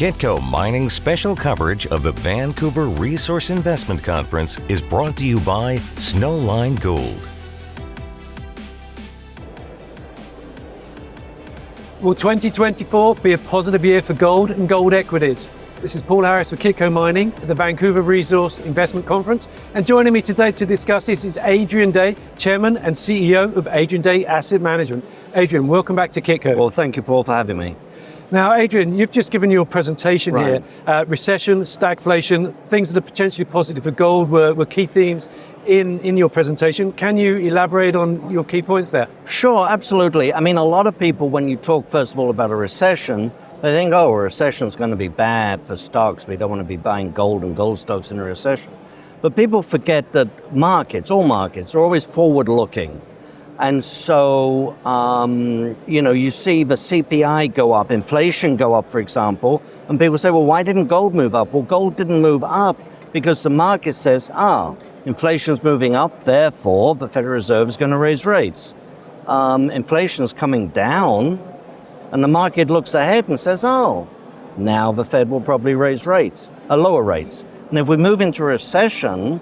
Kitco Mining's special coverage of the Vancouver Resource Investment Conference is brought to you by Snowline Gold. Will 2024 be a positive year for gold and gold equities? This is Paul Harris with Kitco Mining at the Vancouver Resource Investment Conference. And joining me today to discuss this is Adrian Day, Chairman and CEO of Adrian Day Asset Management. Adrian, welcome back to Kitco. Well, thank you, Paul, for having me. Now, Adrian, you've just given your presentation Right. here. Recession, stagflation, things that are potentially positive for gold were key themes in your presentation. Can you elaborate on your key points there? Sure, absolutely. I mean, a lot of people, when you talk, first of all, about a recession, they think, oh, a recession is going to be bad for stocks. We don't want to be buying gold and gold stocks in a recession. But people forget that all markets are always forward-looking. And so, you see the CPI go up, inflation go up, for example, and people say, well, why didn't gold move up? Well, gold didn't move up because the market says, inflation's moving up, therefore the Federal Reserve is going to raise rates. Inflation's coming down, and the market looks ahead and says, now the Fed will probably raise rates, lower rates. And if we move into a recession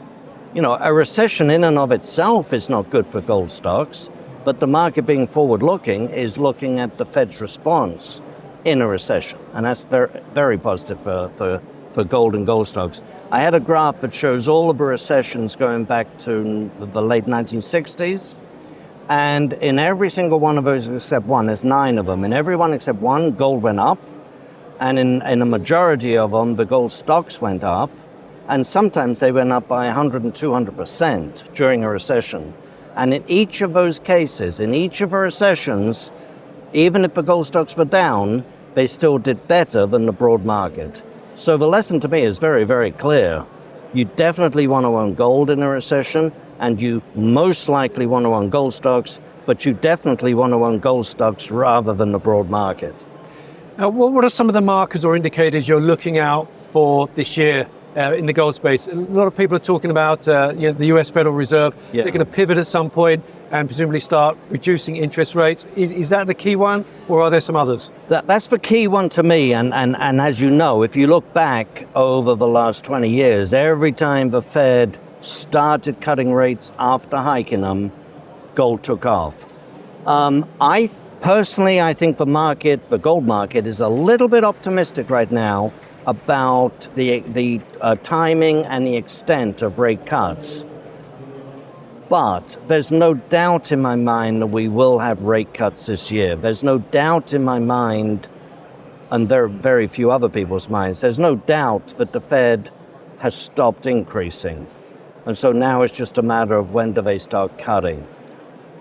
in and of itself is not good for gold stocks, but the market being forward-looking is looking at the Fed's response in a recession. And that's very, very positive for gold and gold stocks. I had a graph that shows all of the recessions going back to the late 1960s. And in every single one of those except one, there's 9 of them, in every one except one, gold went up. And in a majority of them, the gold stocks went up. And sometimes they went up by 100 and 200% during a recession. And in each of those cases, in each of the recessions, even if the gold stocks were down, they still did better than the broad market. So the lesson to me is very, very clear. You definitely want to own gold in a recession, and you most likely want to own gold stocks, but you definitely want to own gold stocks rather than the broad market. Now, what are some of the markers or indicators you're looking out for this year in the gold space? A lot of people are talking about the US Federal Reserve. Yeah. They're going to pivot at some point and presumably start reducing interest rates. Is that the key one, or are there some others? That's the key one to me, and as you know, if you look back over the last 20 years, every time the Fed started cutting rates after hiking them, gold took off. I think the gold market is a little bit optimistic right now about the timing and the extent of rate cuts. But there's no doubt in my mind that we will have rate cuts this year. There's no doubt in my mind, and there are very few other people's minds, there's no doubt that the Fed has stopped increasing. And so now it's just a matter of when do they start cutting.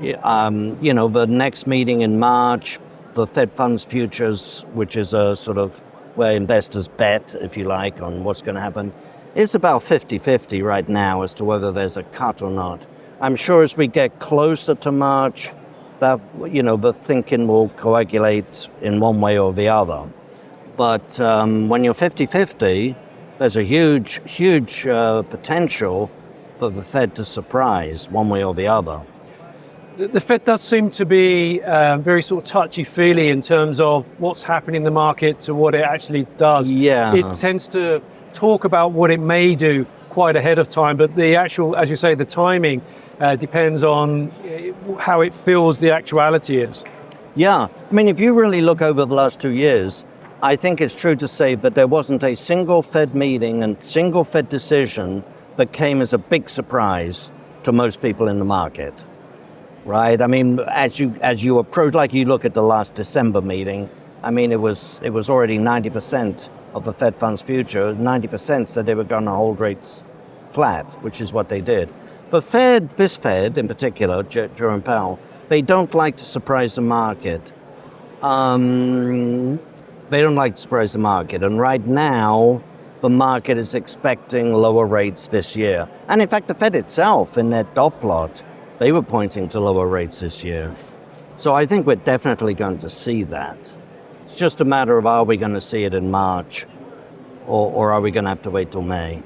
The next meeting in March, the Fed funds futures, which is a sort of where investors bet, if you like, on what's going to happen, it's about 50-50 right now as to whether there's a cut or not. I'm sure as we get closer to March, that the thinking will coagulate in one way or the other. But when you're 50-50, there's a huge potential for the Fed to surprise one way or the other. The Fed does seem to be very sort of touchy-feely in terms of what's happening in the market to what it actually does. Yeah. It tends to talk about what it may do quite ahead of time, but the actual, as you say, the timing depends on how it feels the actuality is. Yeah. I mean, if you really look over the last 2 years, I think it's true to say that there wasn't a single Fed meeting and single Fed decision that came as a big surprise to most people in the market. Right. I mean, as you approach, like you look at the last December meeting, I mean, it was already 90% of the Fed funds future. 90% said they were going to hold rates flat, which is what they did. The Fed, this Fed in particular, Jerome Powell, they don't like to surprise the market. They don't like to surprise the market, and right now the market is expecting lower rates this year. And in fact, the Fed itself, in their dot plot, they were pointing to lower rates this year. So I think we're definitely going to see that. It's just a matter of, are we going to see it in March or are we going to have to wait till May?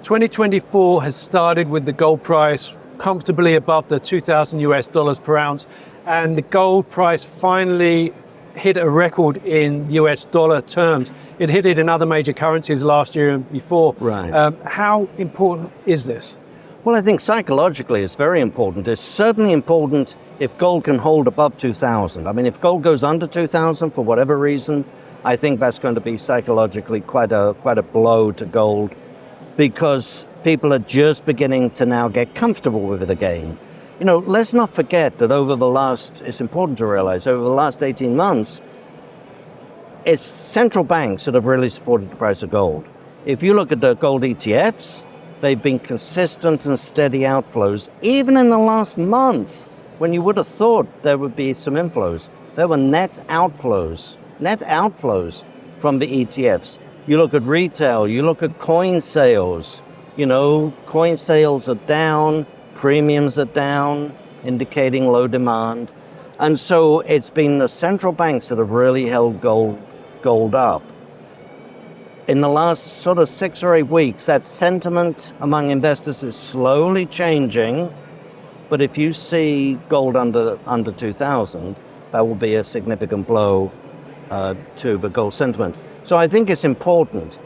2024 has started with the gold price comfortably above the $2,000 per ounce, and the gold price finally hit a record in US dollar terms. It hit it in other major currencies last year and before. Right. How important is this? Well, I think psychologically it's very important. It's certainly important if gold can hold above 2,000. I mean, if gold goes under 2,000 for whatever reason, I think that's going to be psychologically quite a blow to gold, because people are just beginning to now get comfortable with it again. You know, let's not forget that it's important to realize, over the last 18 months, it's central banks that have really supported the price of gold. If you look at the gold ETFs, they've been consistent and steady outflows. Even in the last month, when you would have thought there would be some inflows, there were net outflows from the ETFs. You look at retail, you look at coin sales, coin sales are down, premiums are down, indicating low demand. And so it's been the central banks that have really held gold up. In the last sort of 6 or 8 weeks, that sentiment among investors is slowly changing. But if you see gold under 2,000, that will be a significant blow to the gold sentiment. So I think it's important.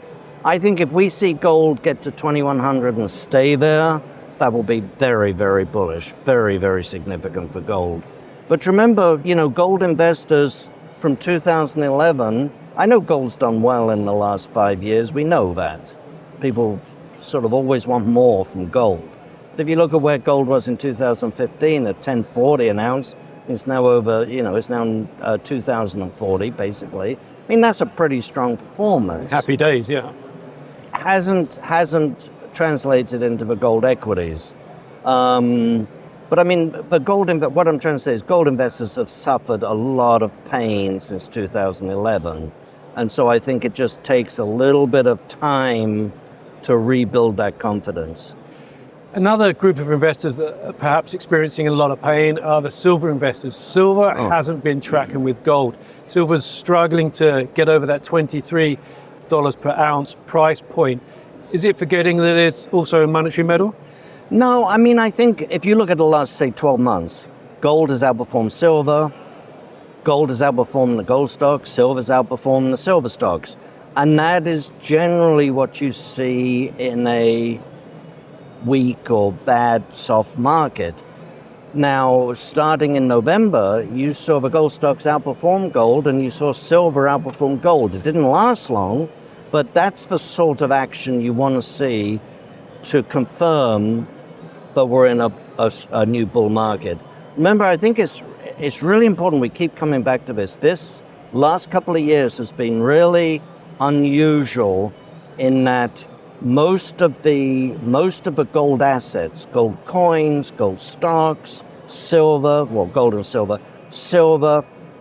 I think if we see gold get to 2,100 and stay there, that will be very, very bullish, very, very significant for gold. But remember, gold investors from 2011, I know gold's done well in the last 5 years. We know that. People sort of always want more from gold. But if you look at where gold was in 2015 at 1040 an ounce, it's now over, it's now 2040 basically. I mean, that's a pretty strong performance. Happy days, yeah. Hasn't translated into the gold equities. But I mean, what I'm trying to say is gold investors have suffered a lot of pain since 2011. And so I think it just takes a little bit of time to rebuild that confidence. Another group of investors that are perhaps experiencing a lot of pain are the silver investors. Silver hasn't been tracking with gold. Silver's struggling to get over that $23 per ounce price point. Is it forgetting that it's also a monetary metal? No, I mean, I think if you look at the last, say, 12 months, gold has outperformed silver, gold has outperformed the gold stocks, silver's outperformed the silver stocks. And that is generally what you see in a weak or bad soft market. Now, starting in November, you saw the gold stocks outperform gold and you saw silver outperform gold. It didn't last long, but that's the sort of action you want to see to confirm that we're in a new bull market. Remember, I think it's really important we keep coming back to this. This last couple of years has been really unusual in that most of the gold assets, gold coins, gold stocks, silver, gold and silver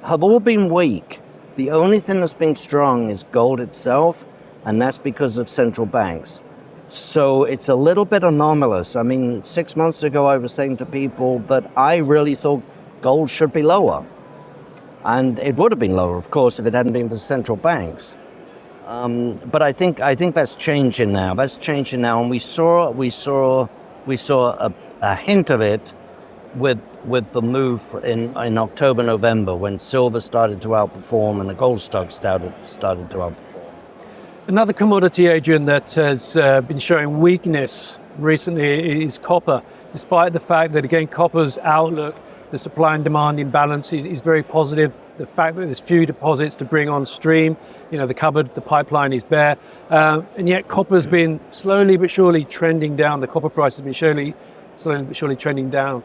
have all been weak. The only thing that's been strong is gold itself, and that's because of central banks. So it's a little bit anomalous. I mean, 6 months ago, I was saying to people that I really thought gold should be lower. And it would have been lower, of course, if it hadn't been for central banks. But I think that's changing now. And we saw a hint of it with the move in October, November, when silver started to outperform and the gold stocks started to outperform. Another commodity, Adrian, that has been showing weakness recently is copper, despite the fact that, again, copper's outlook, the supply and demand imbalance is very positive. The fact that there's few deposits to bring on stream, the pipeline is bare, and yet copper's been slowly but surely trending down. The copper price has been slowly but surely trending down.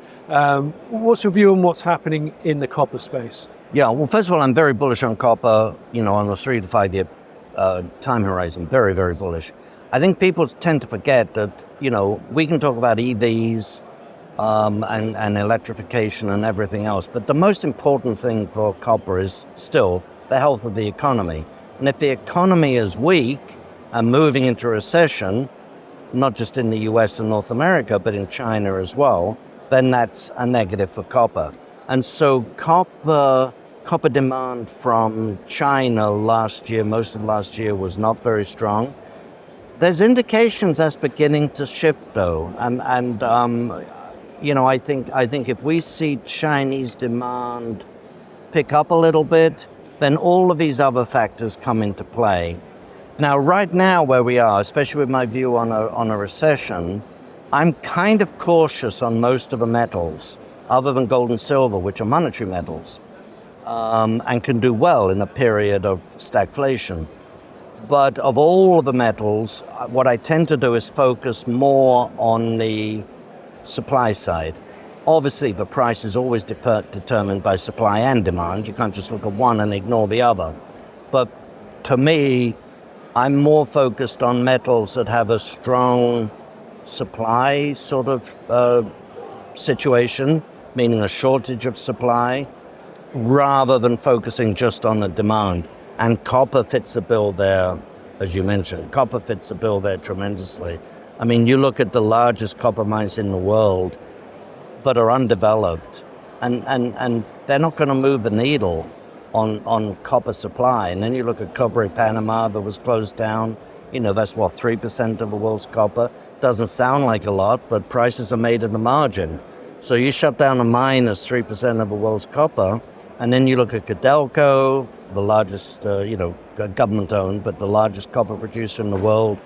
What's your view on what's happening in the copper space? Yeah, well, first of all, I'm very bullish on copper, on the 3 to 5 year time horizon, very, very bullish. I think people tend to forget that, we can talk about EVs, and electrification and everything else. But the most important thing for copper is still the health of the economy. And if the economy is weak and moving into recession, not just in the US and North America, but in China as well, then that's a negative for copper. And so copper demand from China most of last year was not very strong. There's indications that's beginning to shift though. I think if we see Chinese demand pick up a little bit, then all of these other factors come into play. Now, right now where we are, especially with my view on a recession, I'm kind of cautious on most of the metals, other than gold and silver, which are monetary metals, and can do well in a period of stagflation. But of all of the metals, what I tend to do is focus more on the supply side. Obviously, the price is always determined by supply and demand. You can't just look at one and ignore the other. But to me, I'm more focused on metals that have a strong supply sort of situation, meaning a shortage of supply, rather than focusing just on the demand. And copper fits the bill there, as you mentioned. Copper fits the bill there tremendously. I mean, you look at the largest copper mines in the world that are undeveloped, and they're not going to move the needle on copper supply. And then you look at Cobre Panama that was closed down. That's 3% of the world's copper. Doesn't sound like a lot, but prices are made at the margin. So you shut down a mine that's 3% of the world's copper, and then you look at Codelco, the largest, government-owned, but the largest copper producer in the world,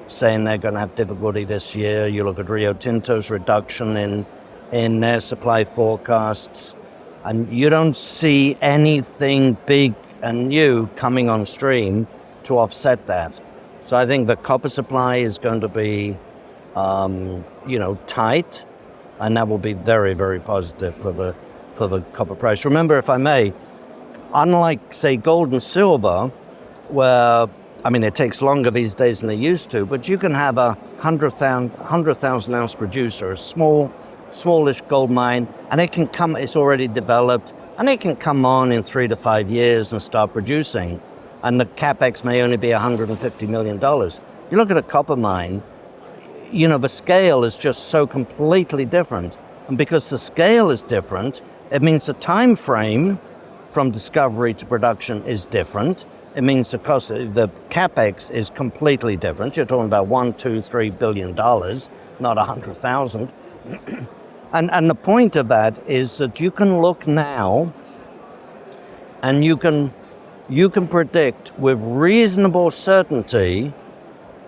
saying they're going to have difficulty this year. You look at Rio Tinto's reduction in their supply forecasts, and you don't see anything big and new coming on stream to offset that. So I think the copper supply is going to be, tight, and that will be very, very positive for the copper price. Remember, if I may, unlike, say, gold and silver, where, it takes longer these days than they used to, but you can have a 100,000 ounce producer, a smallish gold mine, and it's already developed, and it can come on in 3 to 5 years and start producing. And the capex may only be $150 million. You look at a copper mine, the scale is just so completely different. And because the scale is different, it means the time frame from discovery to production is different. It means the capex is completely different. You're talking about $1, $2, $3 billion, not 100,000. And the point of that is that you can look now, and you can predict with reasonable certainty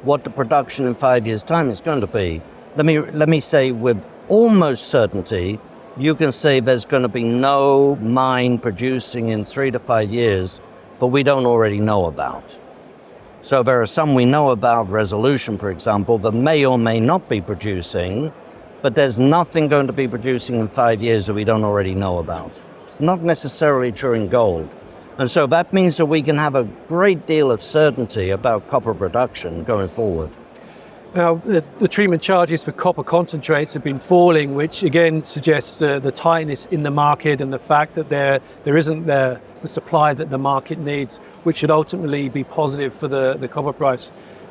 what the production in 5 years' time is going to be. Let me say with almost certainty, you can say there's going to be no mine producing in 3 to 5 years, but we don't already know about. So there are some we know about, Resolution, for example, that may or may not be producing, but there's nothing going to be producing in 5 years that we don't already know about. It's not necessarily true in gold. And so that means that we can have a great deal of certainty about copper production going forward. Now, the treatment charges for copper concentrates have been falling, which again suggests the tightness in the market and the fact that there isn't the supply that the market needs, which should ultimately be positive for the copper price.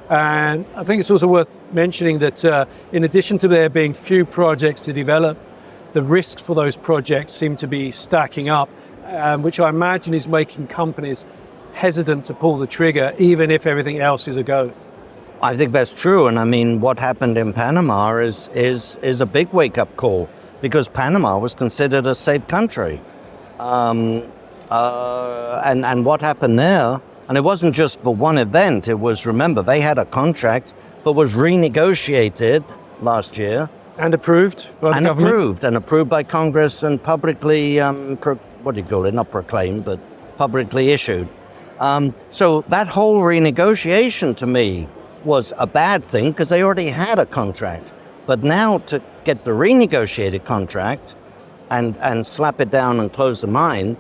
And I think it's also worth mentioning that in addition to there being few projects to develop, the risks for those projects seem to be stacking up, which I imagine is making companies hesitant to pull the trigger, even if everything else is a go. I think that's true. And what happened in Panama is a big wake-up call, because Panama was considered a safe country. And what happened there, and it wasn't just for one event, it was, remember, they had a contract that was renegotiated last year. And approved by the government? And approved by Congress and publicly, not proclaimed, but publicly issued. So that whole renegotiation to me was a bad thing, because they already had a contract. But now to get the renegotiated contract and slap it down and close the mine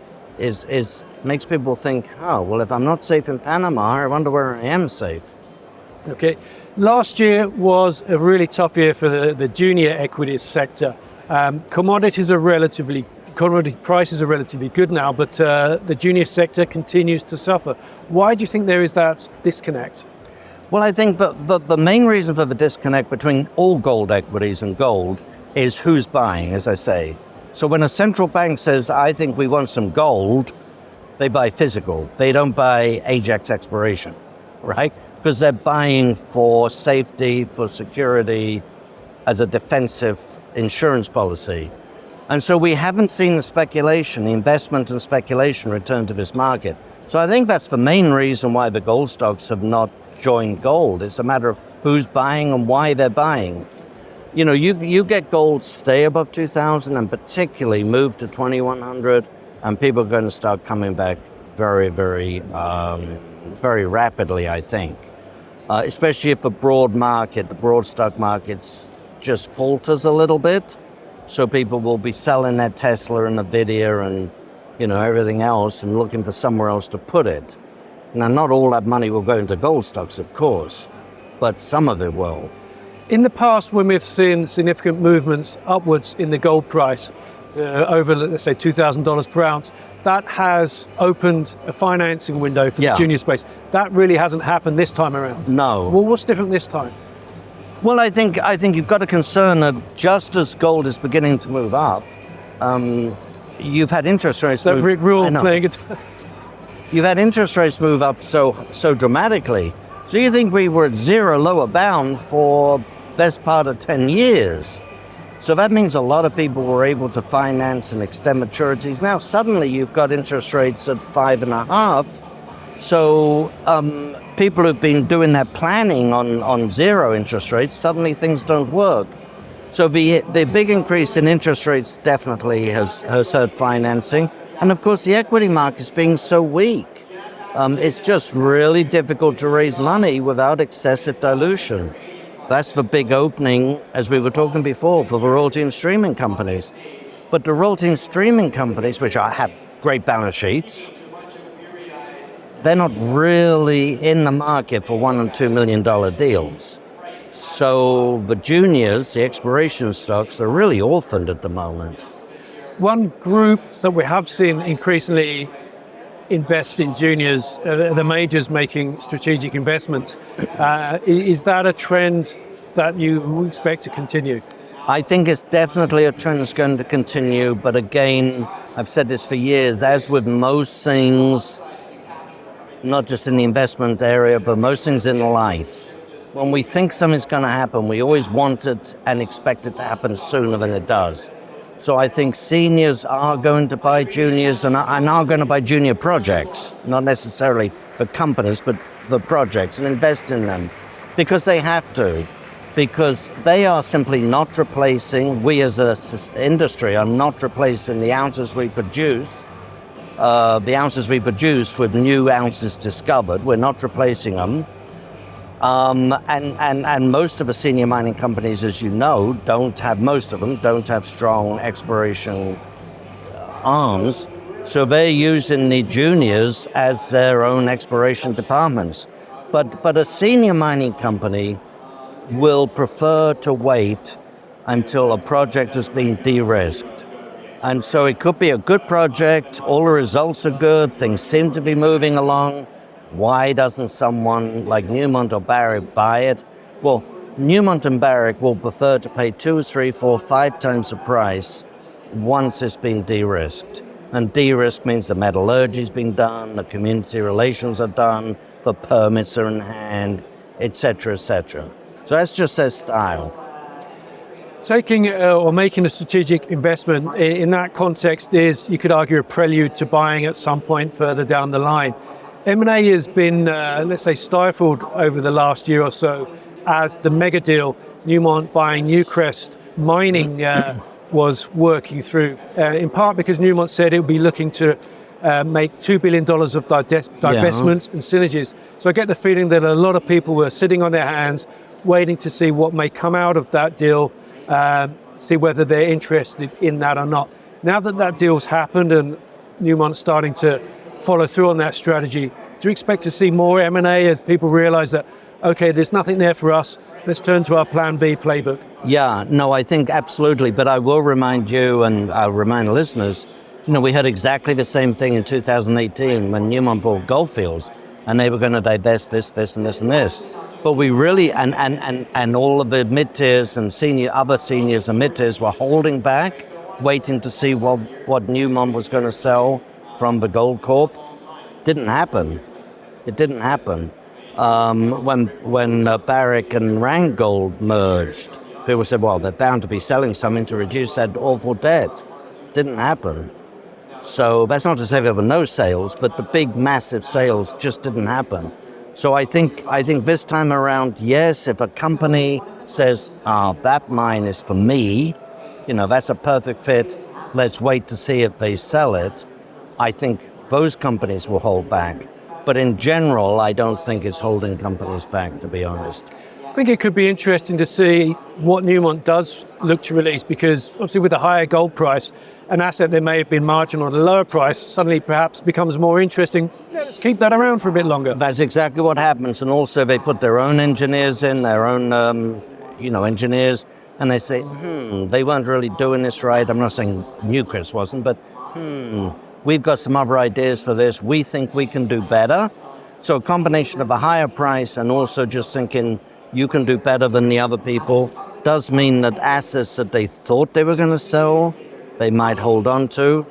makes people think, oh, well, if I'm not safe in Panama, I wonder where I am safe. Okay. Last year was a really tough year for the junior equities sector. Commodity prices are relatively good now, but the junior sector continues to suffer. Why do you think there is that disconnect? Well, I think the main reason for the disconnect between all gold equities and gold is who's buying, as I say. So when a central bank says, I think we want some gold, they buy physical. They don't buy Ajax exploration, right? Because they're buying for safety, for security, as a defensive insurance policy. And so we haven't seen the investment and speculation return to this market. So I think that's the main reason why the gold stocks have not joined gold. It's a matter of who's buying and why they're buying. You know, you get gold stay above 2,000 and particularly move to 2,100, and people are going to start coming back very, very, very rapidly, I think. Especially if the broad stock markets just falters a little bit. So people will be selling their Tesla and Nvidia and, you know, everything else and looking for somewhere else to put it. Now, not all that money will go into gold stocks, of course, but some of it will. In the past, when we've seen significant movements upwards in the gold price, over, let's say, $2,000 per ounce, that has opened a financing window for the junior space. That really hasn't happened this time around. No. Well, what's different this time? Well, I think you've got a concern that just as gold is beginning to move up, you've had interest rates that Rick Rule playing it. You've had interest rates move up so dramatically. So you think we were at zero lower bound for best part of 10 years. So that means a lot of people were able to finance and extend maturities. Now suddenly you've got interest rates at 5.5. So people who've been doing their planning on zero interest rates, suddenly things don't work. So the big increase in interest rates definitely has hurt financing. And of course the equity market's being so weak. It's just really difficult to raise money without excessive dilution. That's the big opening, as we were talking before, for the royalty and streaming companies. But the royalty and streaming companies, which have great balance sheets, they're not really in the market for $1 and $2 million deals. So the juniors, the exploration stocks, are really orphaned at the moment. One group that we have seen increasingly invest in juniors, the majors making strategic investments. Is that a trend that you expect to continue? I think it's definitely a trend that's going to continue, but again, I've said this for years, as with most things, not just in the investment area, but most things in life, when we think something's going to happen, we always want it and expect it to happen sooner than it does. So I think seniors are going to buy juniors and are going to buy junior projects, not necessarily the companies, but the projects, and invest in them because they have to, because they are simply not replacing, we as an industry are not replacing the ounces we produce with new ounces discovered. We're not replacing them. And most of the senior mining companies, as you know, don't have strong exploration arms. So they're using the juniors as their own exploration departments. But a senior mining company will prefer to wait until a project has been de-risked. And so it could be a good project, all the results are good, things seem to be moving along. Why doesn't someone like Newmont or Barrick buy it? Well, Newmont and Barrick will prefer to pay 2, 3, 4, 5 times the price once it's been de-risked. And de-risk means the metallurgy's been done, the community relations are done, the permits are in hand, etc., etc. So that's just their style. Taking or making a strategic investment in that context is, you could argue, a prelude to buying at some point further down the line. M&A has been, let's say, stifled over the last year or so as the mega deal, Newmont buying Newcrest Mining, was working through, in part because Newmont said it would be looking to make $2 billion of divestments and synergies. So I get the feeling that a lot of people were sitting on their hands, waiting to see what may come out of that deal, see whether they're interested in that or not. Now that that deal's happened and Newmont's starting to follow through on that strategy, do you expect to see more M&A as people realize that, okay, there's nothing there for us, let's turn to our plan B playbook? Yeah, no, I think absolutely, but I will remind you and I'll remind the listeners, we had exactly the same thing in 2018 when Newmont bought Goldfields and they were going to divest this, and this, and this. But we really, and all of the mid-tiers and other seniors and mid-tiers were holding back, waiting to see what Newmont was going to sell from the Gold Corp. Didn't happen. It didn't happen. When Barrick and Randgold merged, people said, well, they're bound to be selling something to reduce that awful debt. Didn't happen. So that's not to say there were no sales, but the big, massive sales just didn't happen. So I think this time around, yes, if a company says, that mine is for me, that's a perfect fit, let's wait to see if they sell it, I think those companies will hold back. But in general, I don't think it's holding companies back, to be honest. I think it could be interesting to see what Newmont does look to release, because obviously with a higher gold price, an asset that may have been marginal at a lower price suddenly perhaps becomes more interesting. Yeah, let's keep that around for a bit longer. That's exactly what happens. And also they put their own engineers in, their own engineers, and they say, they weren't really doing this right. I'm not saying Newcrest wasn't, but we've got some other ideas for this. We think we can do better. So a combination of a higher price and also just thinking you can do better than the other people does mean that assets that they thought they were going to sell, they might hold on to.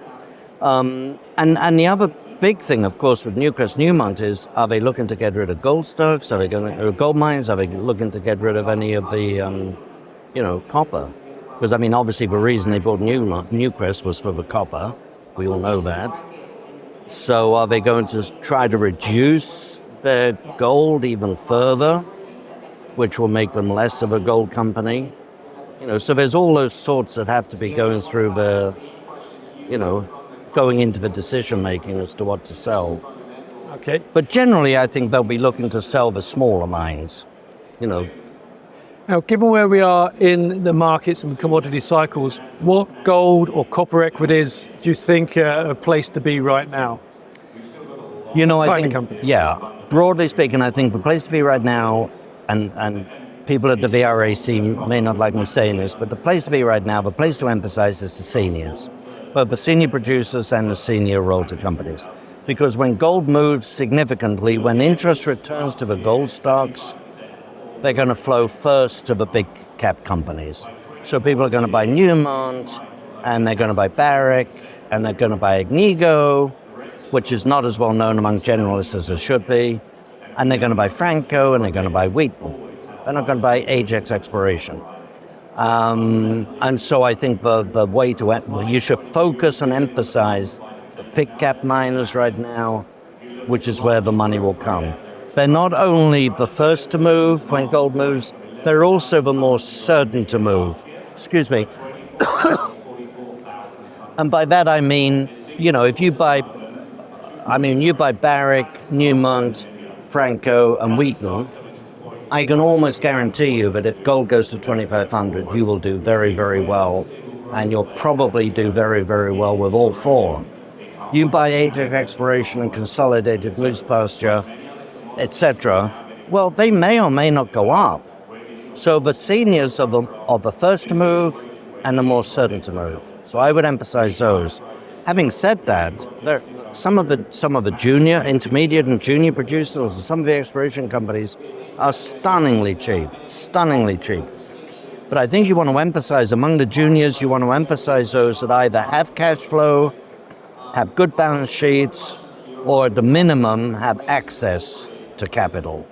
And the other big thing, of course, with Newmont is, are they looking to get rid of gold stocks? Are they going to gold mines? Are they looking to get rid of any of the, copper? Because, obviously the reason they bought Newcrest was for the copper. We all know that. So are they going to try to reduce their gold even further, which will make them less of a gold company? So there's all those thoughts that have to be going through going into the decision making as to what to sell. Okay. But generally, I think they'll be looking to sell the smaller mines, Now, given where we are in the markets and commodity cycles, what gold or copper equities do you think are a place to be right now? I think, broadly speaking, I think the place to be right now, and people at the VRAC may not like me saying this, but the place to be right now, the place to emphasize is the seniors, both the senior producers and the senior royalty companies. Because when gold moves significantly, when interest returns to the gold stocks, they're going to flow first to the big cap companies. So people are going to buy Newmont, and they're going to buy Barrick, and they're going to buy Agnico, which is not as well known among generalists as it should be. And they're going to buy Franco, and they're going to buy Wheaton. They're not going to buy Ajax Exploration. And so I think the way to, you should focus and emphasize the big cap miners right now, which is where the money will come. They're not only the first to move when gold moves, they're also the more certain to move. Excuse me. And by that I mean, if you buy Barrick, Newmont, Franco, and Wheaton, I can almost guarantee you that if gold goes to 2,500, you will do very, very well, and you'll probably do very, very well with all four. You buy Ajax Exploration and Consolidated Moose Pasture, etc., well, they may or may not go up. So the seniors are the first to move and the more certain to move. So I would emphasize those. Having said that, some of the junior, intermediate, and junior producers, and some of the exploration companies are stunningly cheap. But I think you want to emphasize among the juniors, you want to emphasize those that either have cash flow, have good balance sheets, or at the minimum have access to capital.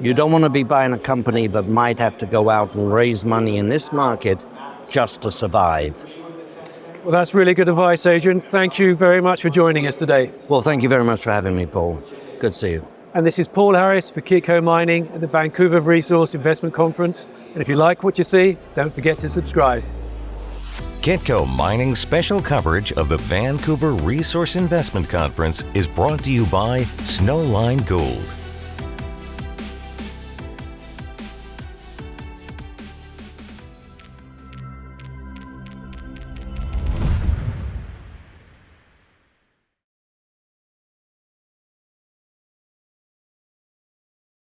You don't want to be buying a company that might have to go out and raise money in this market just to survive. Well, that's really good advice, Adrian. Thank you very much for joining us today. Well, thank you very much for having me, Paul. Good to see you. And this is Paul Harris for Kitco Mining at the Vancouver Resource Investment Conference. And if you like what you see, don't forget to subscribe. Kitco Mining's special coverage of the Vancouver Resource Investment Conference is brought to you by Snowline Gold.